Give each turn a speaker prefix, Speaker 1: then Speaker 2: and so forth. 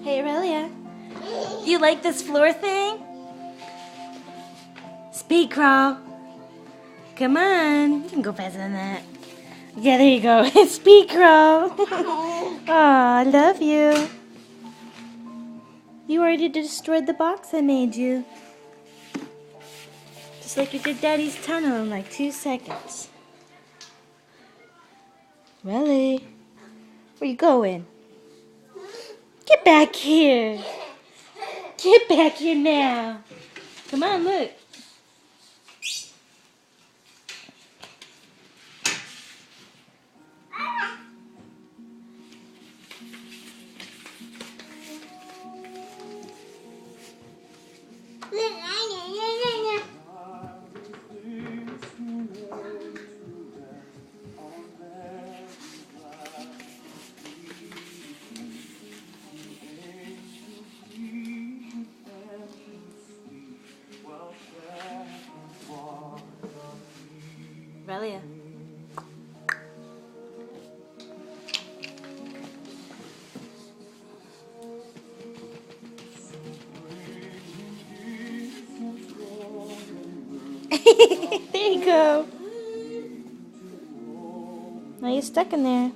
Speaker 1: Hey, Aurelia. Do you like this floor thing? Speed crawl. Come on. You can go faster than that. Yeah, there you go. Speed crawl. Aw, I love you. You already destroyed the box I made you. Just like you did Daddy's tunnel in like 2 seconds. Really? Where you going? Get back here. Get back here now. Come on, look. Aurelia. There you go. Now you're stuck in there.